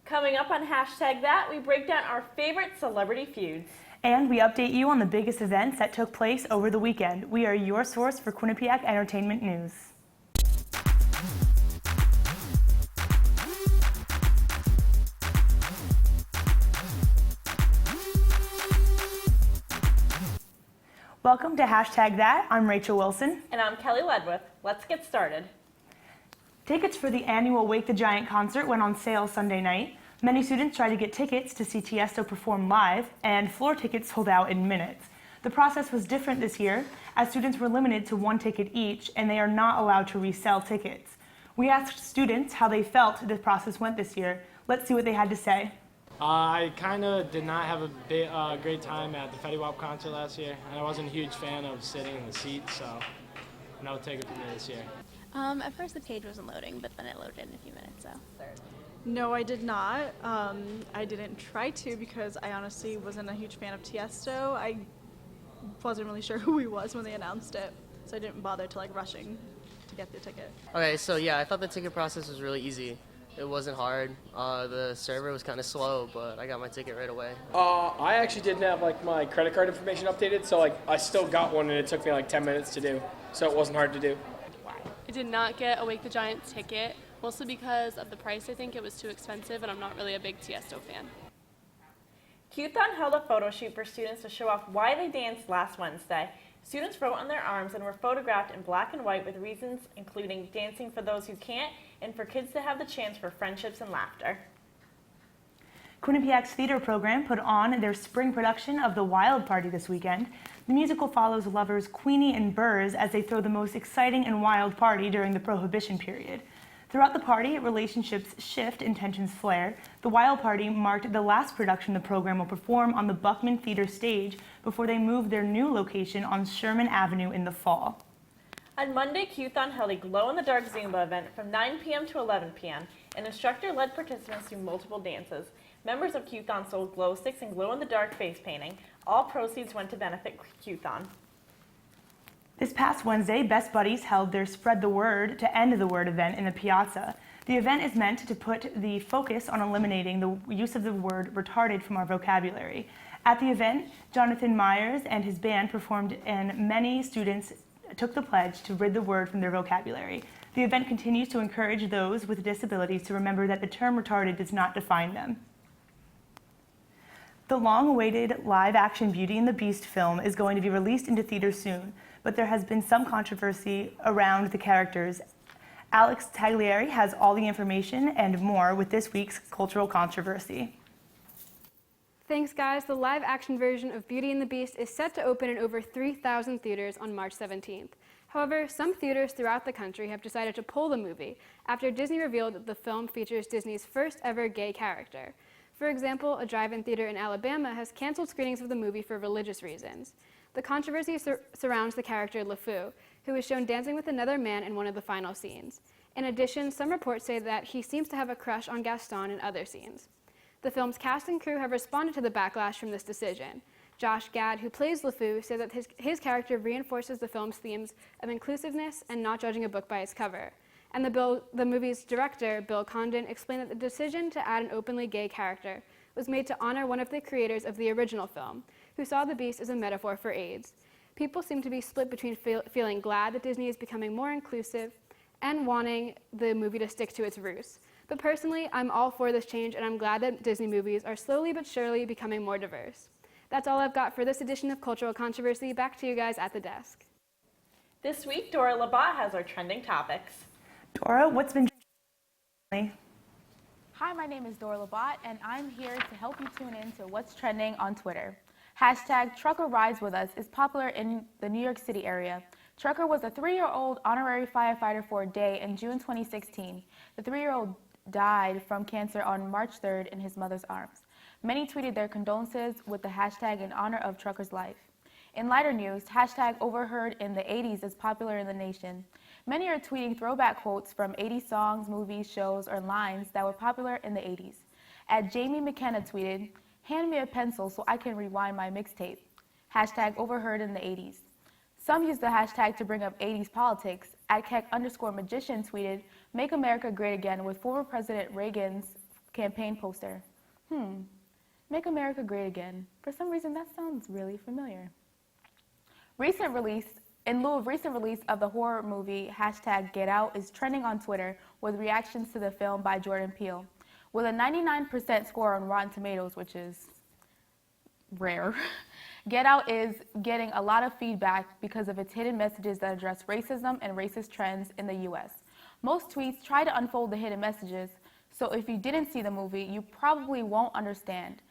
Coming up on Hashtag That, we break down our favorite celebrity feuds. And we update you on the biggest events that took place over the weekend. We are your source for Quinnipiac entertainment news. Welcome to Hashtag That. I'm Rachel Wilson. And I'm Kelly Ledwith. Let's get started. Tickets for the annual Wake the Giant concert went on sale Sunday night. Many students tried to get tickets to see Tiesto perform live, and floor tickets sold out in minutes. The process was different this year, as students were limited to one ticket each, and they are not allowed to resell tickets. We asked students how they felt the process went this year. Let's see what they had to say. I kind of did not have a great time at the Fetty Wap concert last year, and I wasn't a huge fan of sitting in the seats, so no ticket for me this year. At first the page wasn't loading, but then it loaded in a few minutes, so. No, I did not. I didn't try to because I honestly wasn't a huge fan of Tiesto. I wasn't really sure who he was when they announced it, so I didn't bother to rushing to get the ticket. Okay, so yeah, I thought the ticket process was really easy. It wasn't hard. The server was kind of slow, but I got my ticket right away. I actually didn't have my credit card information updated, so I still got one, and it took me 10 minutes to do, so it wasn't hard to do. I did not get a Wake the Giant ticket, mostly because of the price. I think it was too expensive, and I'm not really a big Tiesto fan. Q-Thon held a photo shoot for students to show off why they danced last Wednesday. Students wrote on their arms and were photographed in black and white with reasons including dancing for those who can't and for kids to have the chance for friendships and laughter. Quinnipiac's theater program put on their spring production of The Wild Party this weekend. The musical follows lovers Queenie and Burrs as they throw the most exciting and wild party during the Prohibition period. Throughout the party, relationships shift and tensions flare. The Wild Party marked the last production the program will perform on the Buckman Theater stage before they move their new location on Sherman Avenue in the fall. On Monday, Q-Thon held a glow-in-the-dark Zumba event from 9 p.m. to 11 p.m. An instructor led participants through multiple dances. Members of Q-Thon sold glow sticks and glow-in-the-dark face painting. All proceeds went to benefit Q-Thon. This past Wednesday, Best Buddies held their Spread the Word to End the Word event in the Piazza. The event is meant to put the focus on eliminating the use of the word retarded from our vocabulary. At the event, Jonathan Myers and his band performed, and many students took the pledge to rid the word from their vocabulary. The event continues to encourage those with disabilities to remember that the term retarded does not define them. The long-awaited live-action Beauty and the Beast film is going to be released into theaters soon, but there has been some controversy around the characters. Alex Taglieri has all the information and more with this week's cultural controversy. Thanks, guys. The live-action version of Beauty and the Beast is set to open in over 3,000 theaters on March 17th. However, some theaters throughout the country have decided to pull the movie after Disney revealed that the film features Disney's first ever gay character. For example, a drive-in theater in Alabama has canceled screenings of the movie for religious reasons. The controversy surrounds the character LeFou, who is shown dancing with another man in one of the final scenes. In addition, some reports say that he seems to have a crush on Gaston in other scenes. The film's cast and crew have responded to the backlash from this decision. Josh Gad, who plays LeFou, said that his character reinforces the film's themes of inclusiveness and not judging a book by its cover. And the movie's director, Bill Condon, explained that the decision to add an openly gay character was made to honor one of the creators of the original film, who saw the Beast as a metaphor for AIDS. People seem to be split between feeling glad that Disney is becoming more inclusive and wanting the movie to stick to its roots. But personally, I'm all for this change, and I'm glad that Disney movies are slowly but surely becoming more diverse. That's all I've got for this edition of Cultural Controversy. Back to you guys at the desk. This week, Dora Labat has our trending topics. Dora, what's been Hi, my name is Dora Labat, and I'm here to help you tune in to what's trending on Twitter. Hashtag Trucker Rides With Us is popular in the New York City area. Trucker was a 3-year-old honorary firefighter for a day in June 2016. The 3-year-old died from cancer on March 3rd in his mother's arms. Many tweeted their condolences with the hashtag in honor of Trucker's life. In lighter news, hashtag Overheard in the 80s is popular in the nation. Many are tweeting throwback quotes from 80s songs, movies, shows, or lines that were popular in the 80s. At Jamie McKenna tweeted, "Hand me a pencil so I can rewind my mixtape." Hashtag Overheard in the 80s. Some use the hashtag to bring up 80s politics. @Keck_magician tweeted, "Make America Great Again" with former President Reagan's campaign poster. Make America Great Again. For some reason, that sounds really familiar. In lieu of recent release of the horror movie, #Get Out is trending on Twitter with reactions to the film by Jordan Peele. With a 99% score on Rotten Tomatoes, which is rare, Get Out is getting a lot of feedback because of its hidden messages that address racism and racist trends in the US. Most tweets try to unfold the hidden messages, so if you didn't see the movie, you probably won't understand.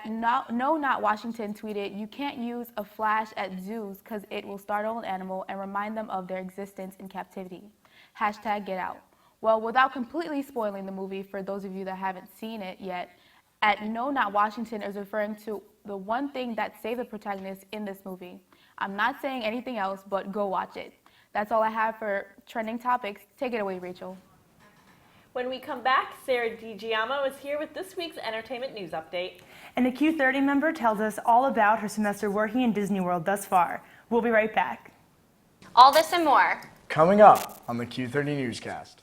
No Not Washington tweeted, "You can't use a flash at zoos because it will startle an animal and remind them of their existence in captivity. #Get Out." Well, without completely spoiling the movie for those of you that haven't seen it yet, No Not Washington is referring to the one thing that saved the protagonist in this movie. I'm not saying anything else, but go watch it. That's all I have for trending topics. Take it away, Rachel. When we come back, Sarah DiGiamo is here with this week's entertainment news update. And a Q30 member tells us all about her semester working in Disney World thus far. We'll be right back. All this and more coming up on the Q30 Newscast.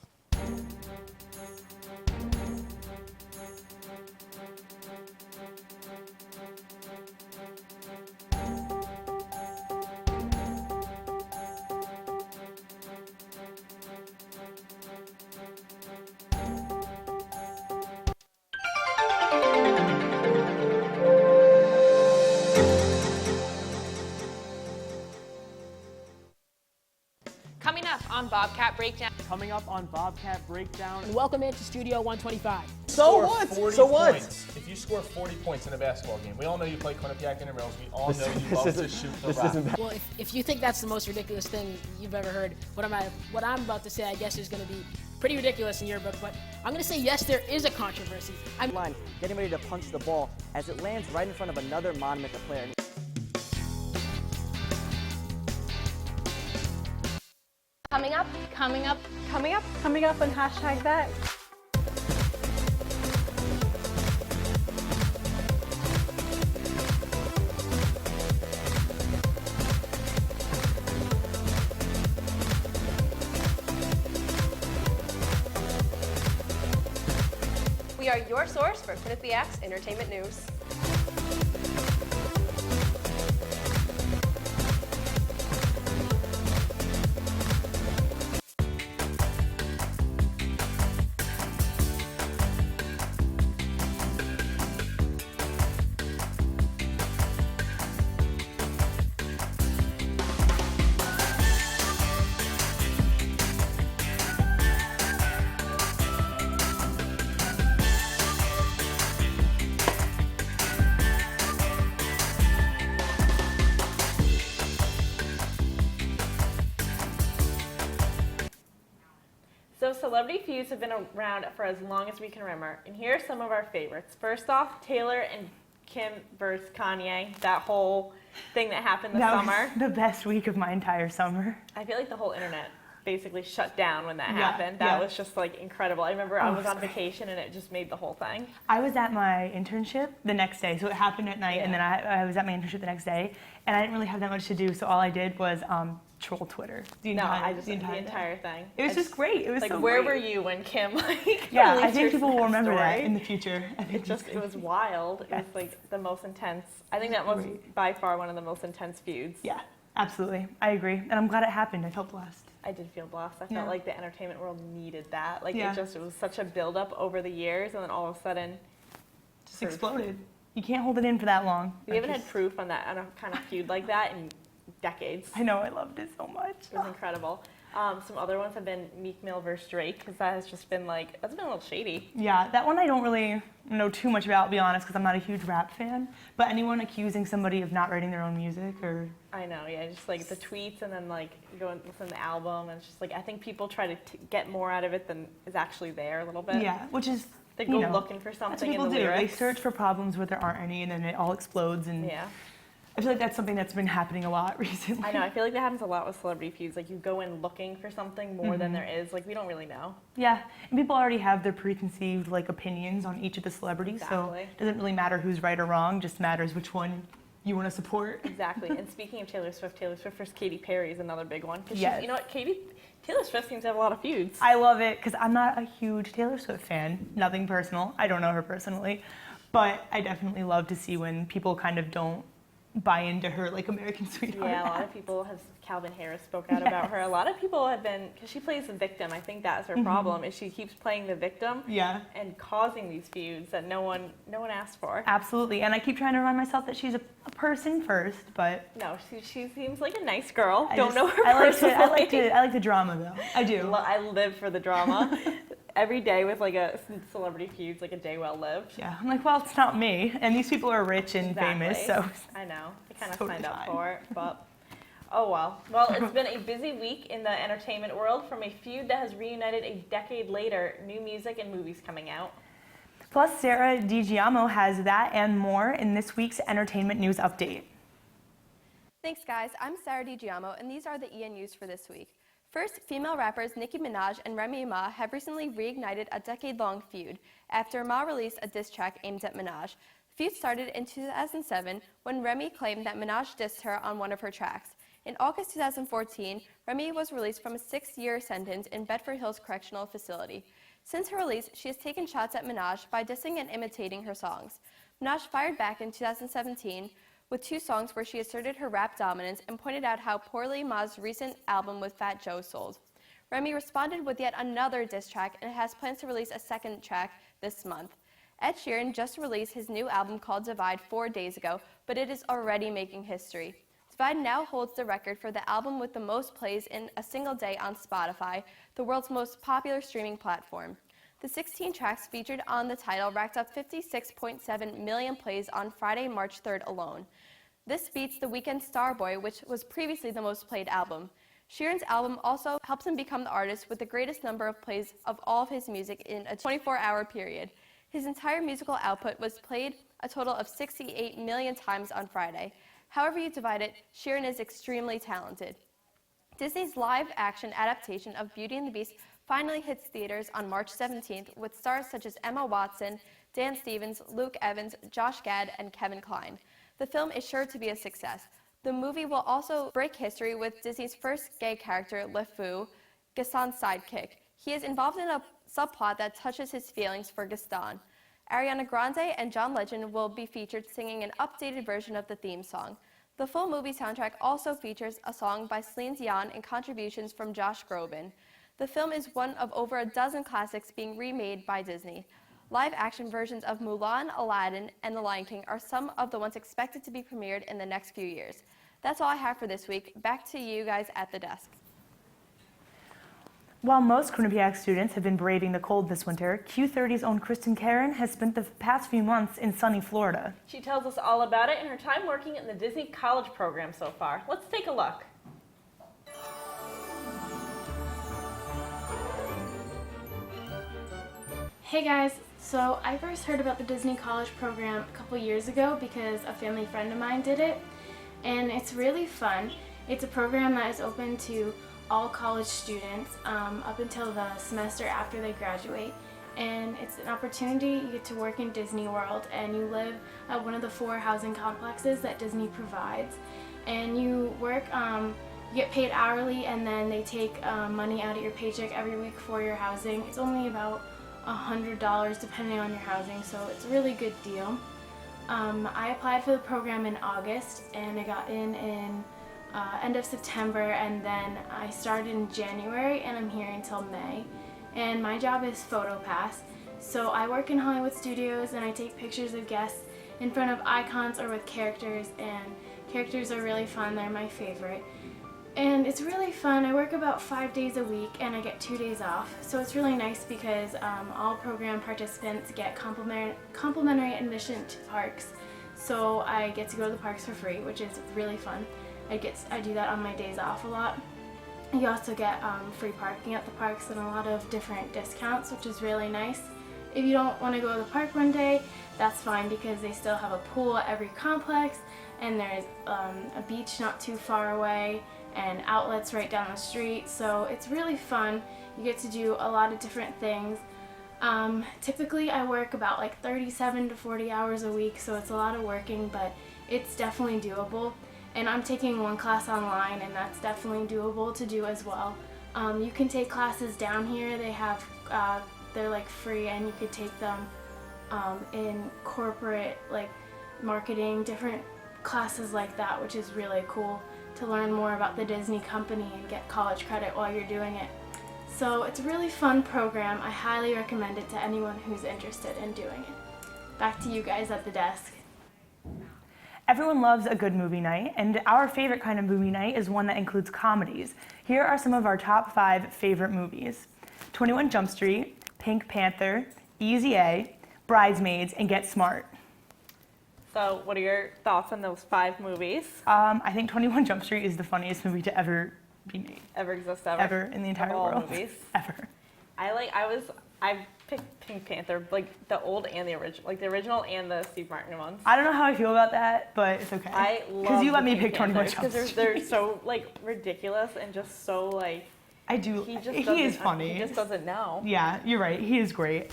coming up on Bobcat Breakdown. Coming up on Bobcat Breakdown. And welcome into Studio 125. So what? So what? If you score 40 points in a basketball game, we all know you play Quinnipiac Intramurals. We all know you love to shoot the rock. Well, if you think that's the most ridiculous thing you've ever heard, what I'm about to say, I guess, is going to be pretty ridiculous in your book. But I'm going to say yes, there is a controversy. I'm line, getting ready to punch the ball as it lands right in front of another Monument player. Coming up, coming up, coming up, Coming up on #that. We are your source for Quinnipiac's entertainment news. So celebrity feuds have been around for as long as we can remember, and here are some of our favorites. First off, Taylor and Kim versus Kanye, that whole thing that happened this summer. Was the best week of my entire summer. I feel like the whole internet basically shut down when that happened. That was just like incredible. I remember I was on vacation and it just made the whole thing. I was at my internship the next day, so it happened at night, and then I was at my internship the next day, and I didn't really have that much to do, so all I did was troll Twitter. The entire thing. It was just great. It was like, so where great. were you when Kim Yeah, I think people will remember that in the future. It was wild. It was like the most intense. I think that was by far one of the most intense feuds. Yeah, absolutely. I agree, and I'm glad it happened. I felt blessed. I did feel blessed. I felt like the entertainment world needed that. Like it was such a buildup over the years, and then all of a sudden, just exploded. You can't hold it in for that long. We haven't had proof on that, on a kind of feud like that in decades. I know, I loved it so much. It was incredible. Some other ones have been Meek Mill versus Drake, because that has just been that's been a little shady. Yeah, that one I don't really know too much about, to be honest, because I'm not a huge rap fan. But anyone accusing somebody of not writing their own music or... I know, yeah, just like the tweets and then you go and listen to the album, and it's just I think people try to get more out of it than is actually there a little bit. Yeah, which is, they go looking for something in the lyrics. They search for problems where there aren't any, and then it all explodes. And yeah. I feel like that's something that's been happening a lot recently. I know. I feel like that happens a lot with celebrity feuds. Like, you go in looking for something more than there is. Like, we don't really know. Yeah, and people already have their preconceived opinions on each of the celebrities, so it doesn't really matter who's right or wrong. Just matters which one you want to support. Exactly. And speaking of Taylor Swift versus Katy Perry is another big one. 'Cause Yes. you know what, Taylor Swift seems to have a lot of feuds. I love it because I'm not a huge Taylor Swift fan. Nothing personal. I don't know her personally. But I definitely love to see when people kind of don't buy into her like American Sweetheart. Yeah, a lot of people have. Calvin Harris spoke out about her. A lot of people have been, because she plays the victim. I think that's her problem. Is she keeps playing the victim. Yeah. And causing these feuds that no one asked for. Absolutely, and I keep trying to remind myself that she's a person first, but no, she seems like a nice girl. I don't know her I personally. I like the drama though. I do. I live for the drama. Every day with like a celebrity feuds, like a day well lived. Yeah, I'm like, well, it's not me, and these people are rich and famous, so I know. I kind of totally signed up fine. for it, but. Oh well. Well, it's been a busy week in the entertainment world. From a feud that has reunited a decade later, new music and movies coming out. Plus, Sarah DiGiamo has that and more in this week's entertainment news update. Thanks, guys. I'm Sarah DiGiamo, and these are the EN News for this week. First, female rappers Nicki Minaj and Remy Ma have recently reignited a decade-long feud after Ma released a diss track aimed at Minaj. The feud started in 2007 when Remy claimed that Minaj dissed her on one of her tracks. In August 2014, Remy was released from a 6-year sentence in Bedford Hills Correctional Facility. Since her release, she has taken shots at Minaj by dissing and imitating her songs. Minaj fired back in 2017 with 2 songs where she asserted her rap dominance and pointed out how poorly Ma's recent album with Fat Joe sold. Remy responded with yet another diss track and has plans to release a second track this month. Ed Sheeran just released his new album called Divide 4 days ago, but it is already making history. Divide now holds the record for the album with the most plays in a single day on Spotify, the world's most popular streaming platform. The 16 tracks featured on the title racked up 56.7 million plays on Friday, March 3rd alone. This beats The Weeknd's Starboy, which was previously the most played album. Sheeran's album also helps him become the artist with the greatest number of plays of all of his music in a 24-hour period. His entire musical output was played a total of 68 million times on Friday. However you divide it, Sheeran is extremely talented. Disney's live-action adaptation of Beauty and the Beast finally hits theaters on March 17th with stars such as Emma Watson, Dan Stevens, Luke Evans, Josh Gad, and Kevin Kline. The film is sure to be a success. The movie will also break history with Disney's first gay character, LeFou, Gaston's sidekick. He is involved in a subplot that touches his feelings for Gaston. Ariana Grande and John Legend will be featured singing an updated version of the theme song. The full movie soundtrack also features a song by Celine Dion and contributions from Josh Groban. The film is one of over a dozen classics being remade by Disney. Live-action versions of Mulan, Aladdin, and The Lion King are some of the ones expected to be premiered in the next few years. That's all I have for this week. Back to you guys at the desk. While most Quinnipiac students have been braving the cold this winter, Q30's own Kristen Karen has spent the past few months in sunny Florida. She tells us all about it and her time working in the Disney College program so far. Let's take a look. Hey guys, so I first heard about the Disney College program a couple years ago because a family friend of mine did it, and it's really fun. It's a program that is open to all college students up until the semester after they graduate, and it's an opportunity. You get to work in Disney World and you live at one of the 4 housing complexes that Disney provides, and you work, you get paid hourly, and then they take money out of your paycheck every week for your housing. It's only about $100 depending on your housing, so it's a really good deal. I applied for the program in August and I got in end of September, and then I started in January and I'm here until May. And my job is PhotoPass, so I work in Hollywood Studios and I take pictures of guests in front of icons or with characters, and characters are really fun. They're my favorite. And it's really fun. I work about 5 days a week and I get 2 days off. So it's really nice because all program participants get complimentary admission to parks. So I get to go to the parks for free, which is really fun. I do that on my days off a lot. You also get free parking at the parks and a lot of different discounts, which is really nice. If you don't want to go to the park one day, that's fine because they still have a pool at every complex, and there's a beach not too far away and outlets right down the street, so it's really fun. You get to do a lot of different things. Typically I work about like 37 to 40 hours a week, so it's a lot of working, but it's definitely doable. And I'm taking one class online, and that's definitely doable to do as well. You can take classes down here. They have, they're like free, and you could take them in corporate, like marketing, different classes like that, which is really cool to learn more about the Disney company and get college credit while you're doing it. So it's a really fun program. I highly recommend it to anyone who's interested in doing it. Back to you guys at the desk. Everyone loves a good movie night, and our favorite kind of movie night is one that includes comedies. Here are some of our top 5 favorite movies: 21 Jump Street, Pink Panther, Easy A, Bridesmaids, and Get Smart. So what are your thoughts on those 5 movies? I think 21 Jump Street is the funniest movie to ever be made. Ever exist ever? Ever in the entire Of all world. movies. Ever. I picked Pink Panther, like the old and the original, like the original and the Steve Martin ones. I don't know how I feel about that, but it's okay. I love Because you let me the pick Pink 21 Panthers, Jump because Street. they're so like ridiculous and just so like. I do. He He is funny. He just doesn't know. Yeah, you're right. He is great.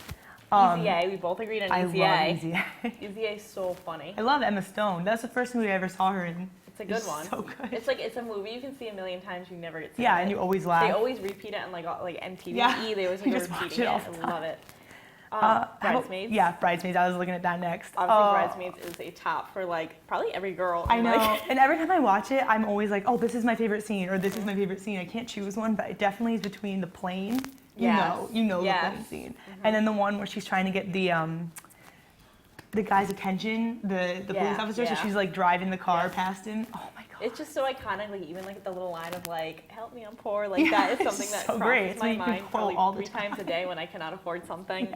Easy A, we both agreed on Easy A. I love Easy A. Easy A is so funny. I love Emma Stone. That's the first movie I ever saw her in. It's a good one. So good. It's like, it's a movie you can see a million times, you never get sick Yeah, of and it. you always laugh. They always repeat it on like MTV. Yeah. They always You like just watch repeating it it. all the I love time. it. Bridesmaids? Yeah, Bridesmaids. I was looking at that next. Obviously, Bridesmaids is a top for like probably every girl. I know. Like, And every time I watch it, I'm always like, oh, this is my favorite scene, or this is my favorite scene. I can't choose one, but it definitely is between the plane. You know Yes. the plane scene. And then the one where she's trying to get the guy's attention, the police officer, so she's like driving the car past him. Oh my god. it's just so iconic. Like even like the little line of like, "Help me, I'm poor." Like Yeah, that is it's something that so great. crosses It's my what you can mind quote probably all the 3 times a day when I cannot afford something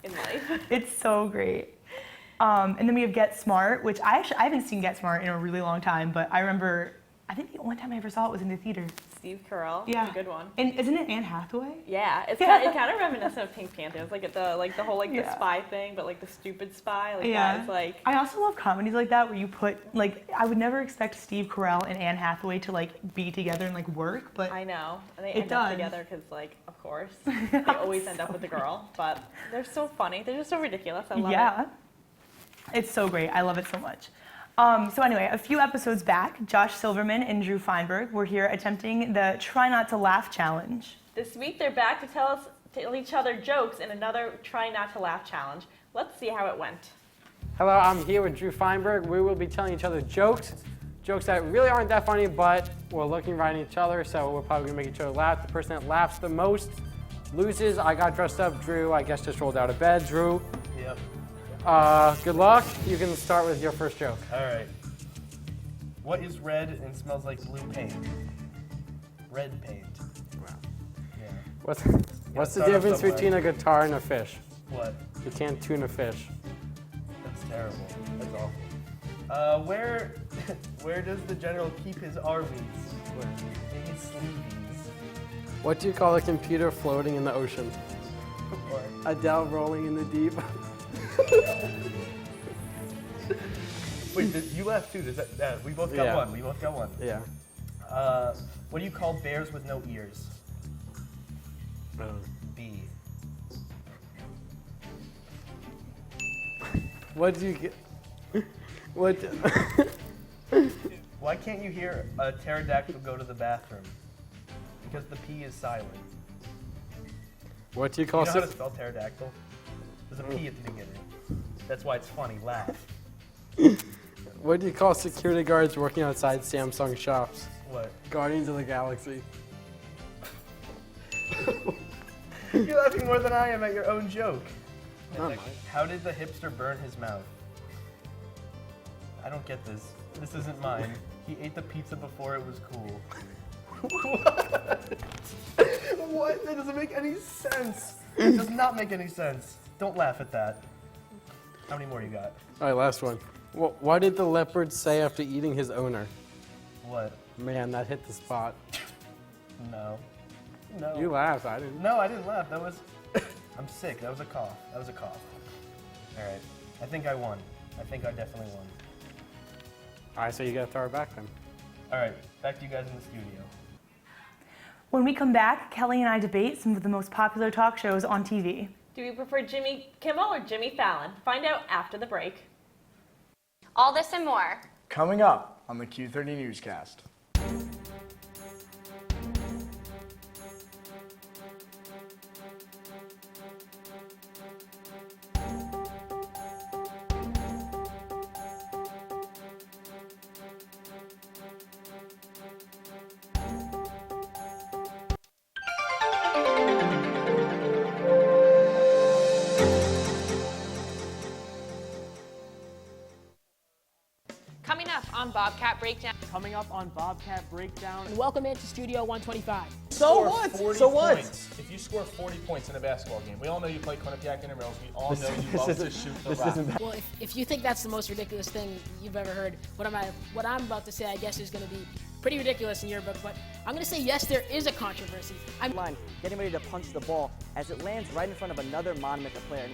in life. It's so great. And then we have Get Smart, which I haven't seen Get Smart in a really long time, but I remember, I think the only time I ever saw it was in the theater. Steve Carell, Yeah. a good one. And isn't it Anne Hathaway? Yeah, it's Yeah. kind of reminiscent of Pink Panther. It's like the whole like the Yeah. spy thing, but like the stupid spy. Like Yeah. that is like. I also love comedies like that where you put, like, I would never expect Steve Carell and Anne Hathaway to like be together and like work, but I know, and they it end up does. together because like of course they always end up with the girl, but they're so funny. They're just so ridiculous. I love it. It's so great. I love it so much. So anyway, a few episodes back, Josh Silverman and Drew Feinberg were here attempting the Try Not to Laugh challenge. This week they're back to tell each other jokes in another Try Not to Laugh challenge. Let's see how it went. Hello, I'm here with Drew Feinberg. We will be telling each other jokes that really aren't that funny, but we're looking right at each other, so we're probably gonna make each other laugh. The person that laughs the most loses. I got dressed up. Drew, I guess, just rolled out of bed. Drew. Yep. Good luck. You can start with your first joke. All right. What is red and smells like blue paint? Red paint. Wow. Yeah. What's the start off difference somewhere. between a guitar and a fish? What? You can't tune a fish. That's terrible. That's awful. Where does the general keep his armies? In his sleeveys. What do you call a computer floating in the ocean? What? Adele rolling in the deep. Wait, you laughed too. Does that? We both got Yeah. one. We both got one. Yeah. What do you call bears with no ears? Bee. What do you get? What? Why can't you hear a pterodactyl go to the bathroom? Because the P is silent. What do you call? You know how to spell pterodactyl? There's a P at the beginning. That's why it's funny. Laugh. What do you call security guards working outside Samsung shops? What? Guardians of the Galaxy. You're laughing more than I am at your own joke. Not mine. How did the hipster burn his mouth? I don't get this. This isn't mine. He ate the pizza before it was cool. What? What? That doesn't make any sense. It does not make any sense. Don't laugh at that. How many more you got? All right, last one. What did the leopard say after eating his owner? What? Man, that hit the spot. No. No. You laughed. I didn't. No, I didn't laugh. That was... I'm sick. That was a cough. That was a cough. All right. I think I won. I think I definitely won. All right, so you got to throw it back then. All right. Back to you guys in the studio. When we come back, Kelly and I debate some of the most popular talk shows on TV. Do you prefer Jimmy Kimmel or Jimmy Fallon? Find out after the break. All this and more Coming up on the Q30 Newscast. Coming up on Bobcat Breakdown. Coming up on Bobcat Breakdown. And welcome into Studio 125. Score 40 points. If you score 40 points in a basketball game, we all know you play Quinnipiac Intramurals. We all know you love to shoot the rock. Well, if you think that's the most ridiculous thing you've ever heard, what I'm about to say, I guess, is going to be pretty ridiculous in your book. But I'm going to say yes, there is a controversy. I'm line, getting ready to punch the ball as it lands right in front of another Monument player.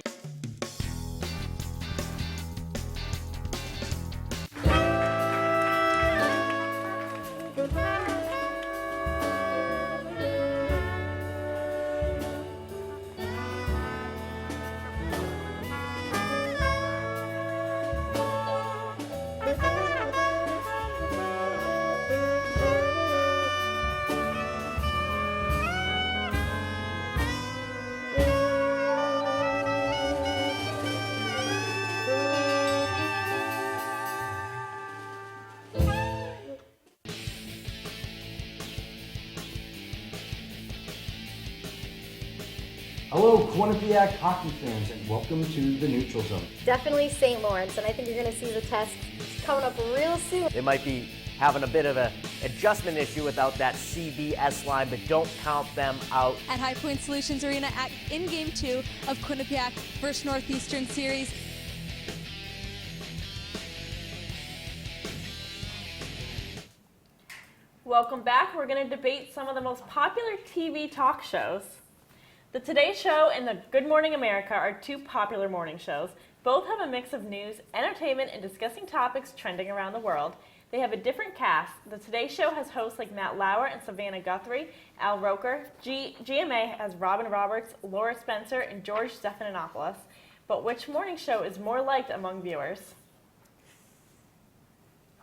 Hello, Quinnipiac hockey fans, and welcome to the Neutral Zone. Definitely St. Lawrence, and I think you're going to see the test coming up real soon. They might be having a bit of an adjustment issue without that CBS line, but don't count them out. At High Point Solutions Arena in Game 2 of Quinnipiac vs. Northeastern Series. Welcome back. We're going to debate some of the most popular TV talk shows. The Today Show and the Good Morning America are two popular morning shows. Both have a mix of news, entertainment, and discussing topics trending around the world. They have a different cast. The Today Show has hosts like Matt Lauer and Savannah Guthrie, Al Roker. GMA has Robin Roberts, Laura Spencer, and George Stephanopoulos. But which morning show is more liked among viewers?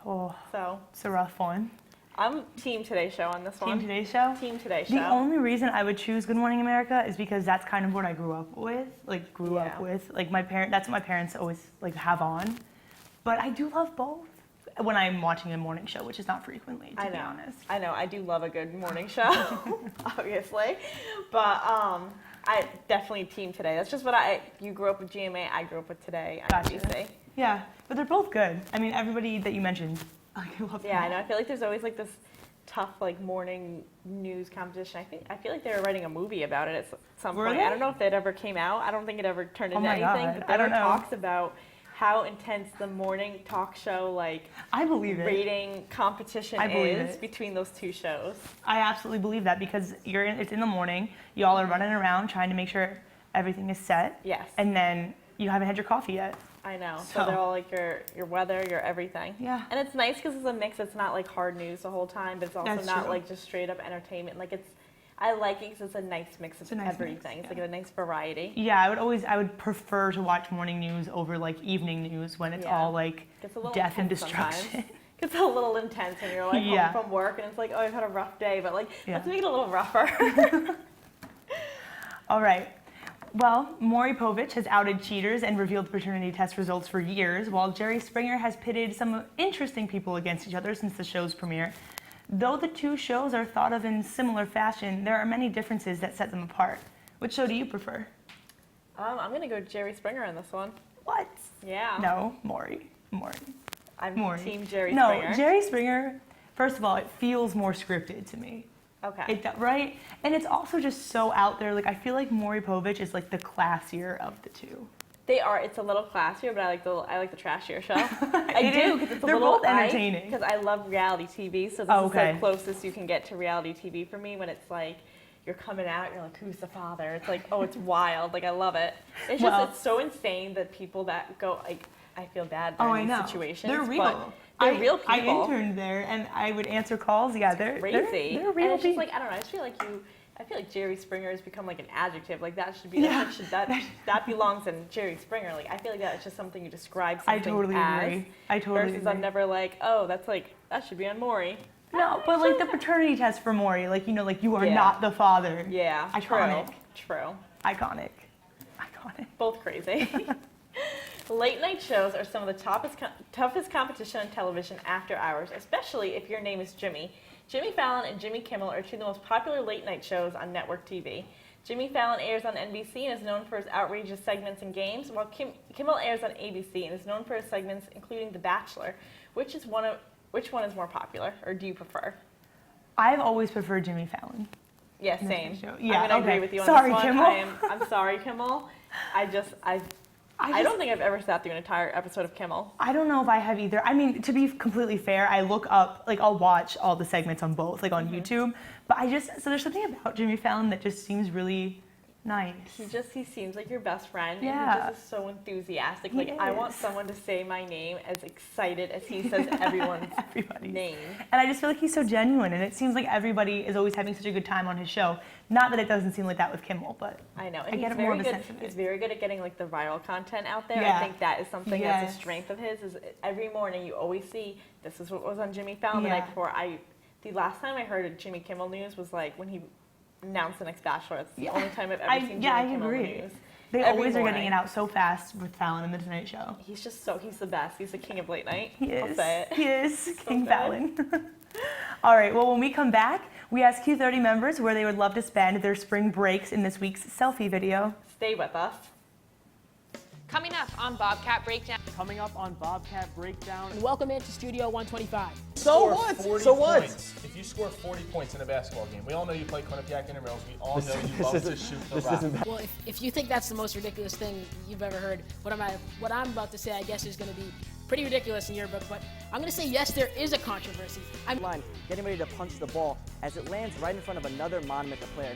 Oh, so it's a rough one. I'm Team Today Show on this one. Team Today Show? Team Today Show. The only reason I would choose Good Morning America is because that's kind of what I grew up with. Like my parents, that's what my parents always like have on. But I do love both when I'm watching a morning show, which is not frequently, to be honest. I know, I do love a good morning show, obviously. But I definitely Team Today. That's just what you grew up with GMA, I grew up with Today, NBC. Yeah, but they're both good. I mean, everybody that you mentioned, I love them. Yeah, I know. I feel like there's always like this tough like morning news competition. I feel like they were writing a movie about it at some point. Really? I don't know if it ever came out. I don't think it ever turned into anything. God. But there were talks about how intense the morning talk show I believe it. rating competition is between those two shows. I absolutely believe that because it's in the morning. You all are running around trying to make sure everything is set. Yes. And then you haven't had your coffee yet. I know. So they're all like your weather, your everything. Yeah. And it's nice because it's a mix. It's not like hard news the whole time, but it's also That's not true. like just straight up entertainment. I like it because it's a nice mix of everything. It's like a nice variety. Yeah, I would prefer to watch morning news over like evening news when it's all like Gets a little death and intense destruction. sometimes. Gets a little intense when you're like home from work and it's like, oh, I've had a rough day, but let's make it a little rougher. All right. Well, Maury Povich has outed cheaters and revealed paternity test results for years, while Jerry Springer has pitted some interesting people against each other since the show's premiere. Though the two shows are thought of in similar fashion, there are many differences that set them apart. Which show do you prefer? I'm going to go Jerry Springer on this one. What? Yeah. No, Maury. I'm Maury. Team Jerry No, Springer. Jerry Springer, first of all, it feels more scripted to me. Okay. Right? And it's also just so out there. I feel like Maury Povich is like the classier of the two. They are. It's a little classier, but I like the trashier show. I do because it's a They're little both entertaining. Because I love reality TV, so this is the closest you can get to reality TV for me. When it's like you're coming out, you're like, who's the father? It's like, oh, it's wild. I love it. It's just it's so insane that people that go I feel bad in these situations. They're real. But they're real people. I interned there, and I would answer calls. Yeah, they're crazy. They're real and it's just people. I don't know. I just feel like I feel like Jerry Springer has become like an adjective. Like that should be that belongs in Jerry Springer. Like I feel like that's just something you describe something I totally as. agree. I totally versus agree. I'm never like, oh, that's like that should be on Maury. No, but like the paternity test for Maury, like like you are Yeah. not the father. Yeah, Iconic. True. Iconic. Both crazy. Late night shows are some of the toughest competition on television after hours, especially if your name is Jimmy. Jimmy Fallon and Jimmy Kimmel are two of the most popular late night shows on network TV. Jimmy Fallon airs on NBC and is known for his outrageous segments and games, while Kimmel airs on ABC and is known for his segments including The Bachelor. Which one is more popular, or do you prefer? I've always preferred Jimmy Fallon. Yeah, same. Yeah, I'm gonna agree with you on Sorry, this one. Kimmel. I'm sorry, Kimmel. I don't think I've ever sat through an entire episode of Kimmel. I don't know if I have either. I mean, to be completely fair, I look up, like I'll watch all the segments on both, like on YouTube, but so there's something about Jimmy Fallon that just seems really nice. He seems like your best friend. Yeah. And he just is so enthusiastic. He Like I is. want someone to say my name as excited as he says everyone's name. And I just feel like he's so genuine, and it seems like everybody is always having such a good time on his show. Not that it doesn't seem like that with Kimmel, but I know. I And get he's more very of a good. sense of it. He's very good at getting like the viral content out there. Yeah. I think that is something that's Yes. a strength of his. Is every morning you always see this is what was on Jimmy Fallon the Yeah. night before. The last time I heard of Jimmy Kimmel news was like when he announced the next Bachelor. It's the only time I've ever seen Jimmy I Kimmel agree. news. They Every always are getting morning. it out so fast with Fallon and the Tonight Show. He's just he's the best. He's the king of late night. He I'll is. say it. He is So King good. Fallon. All right, well, when we come back, we ask Q30 members where they would love to spend their spring breaks in this week's selfie video. Stay with us. Coming up on Bobcat Breakdown. Coming up on Bobcat Breakdown. And welcome into Studio 125. Score 40 points. If you score 40 points in a basketball game, we all know you play Quinnipiac Intramurals. We all know you love to shoot the rock. Well, if you think that's the most ridiculous thing you've ever heard, what I'm about to say, I guess, is going to be pretty ridiculous in your book. But I'm going to say yes, there is a controversy. I'm line, getting ready to punch the ball as it lands right in front of another Monument player.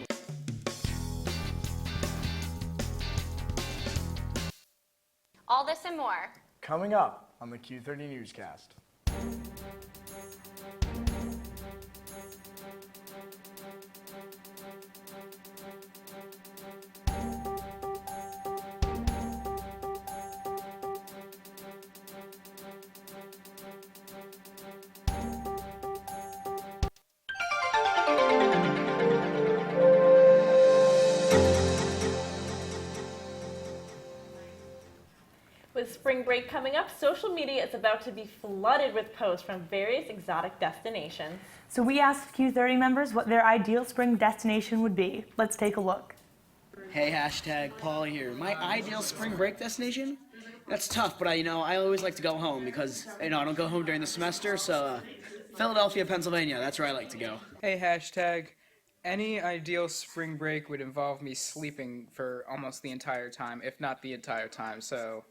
All this and more. Coming up on the Q30 Newscast. With spring break coming up, social media is about to be flooded with posts from various exotic destinations. So we asked Q30 members what their ideal spring destination would be. Let's take a look. Hey, hashtag Paul here. My ideal spring break destination? That's tough, but I always like to go home because, I don't go home during the semester, so Philadelphia, Pennsylvania, that's where I like to go. Hey, hashtag. Any ideal spring break would involve me sleeping for almost the entire time, if not the entire time, so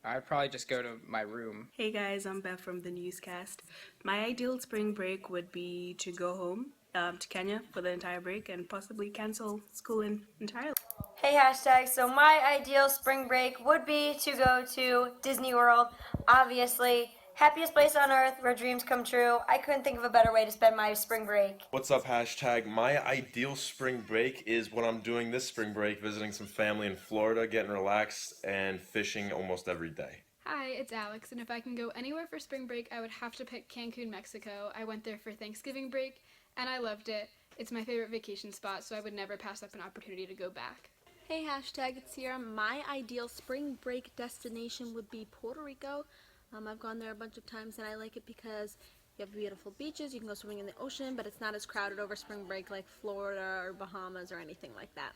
I'd probably just go to my room. Hey guys, I'm Beth from the Newscast. My ideal spring break would be to go home to Kenya for the entire break and possibly cancel school entirely. Hey, hashtag. So my ideal spring break would be to go to Disney World. Obviously, happiest place on earth where dreams come true. I couldn't think of a better way to spend my spring break. What's up, hashtag? My ideal spring break is what I'm doing this spring break, visiting some family in Florida, getting relaxed, and fishing almost every day. Hi, it's Alex, and if I can go anywhere for spring break, I would have to pick Cancun, Mexico. I went there for Thanksgiving break, and I loved it. It's my favorite vacation spot, so I would never pass up an opportunity to go back. Hey, hashtag, it's Sierra. My ideal spring break destination would be Puerto Rico. I've gone there a bunch of times and I like it because you have beautiful beaches, you can go swimming in the ocean, but it's not as crowded over spring break like Florida or Bahamas or anything like that.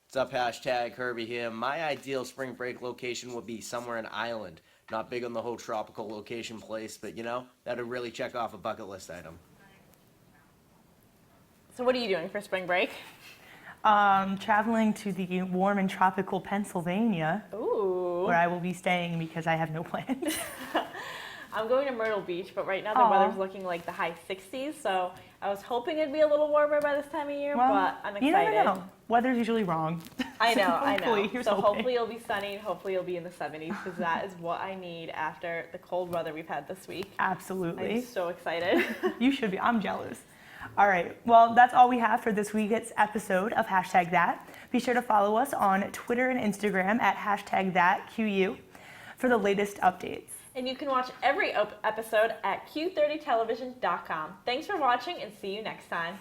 What's up, hashtag Herbie here. My ideal spring break location would be somewhere in Ireland. Not big on the whole tropical location place, but that would really check off a bucket list item. So what are you doing for spring break? Traveling to the warm and tropical Pennsylvania, Ooh. where I will be staying because I have no plans. I'm going to Myrtle Beach, but right now the Aw. weather's looking like the high 60s, so I was hoping it'd be a little warmer by this time of year, Well, but I'm excited. you never know. Weather's usually wrong. I know, So I hopefully, know. here's So hoping. hopefully it'll be sunny and hopefully it'll be in the 70s because that is what I need after the cold weather we've had this week. Absolutely. I'm so excited. You should be. I'm jealous. All right, well, that's all we have for this week's episode of Hashtag That. Be sure to follow us on Twitter and Instagram at Hashtag ThatQU for the latest updates. And you can watch every episode at Q30television.com. Thanks for watching and see you next time.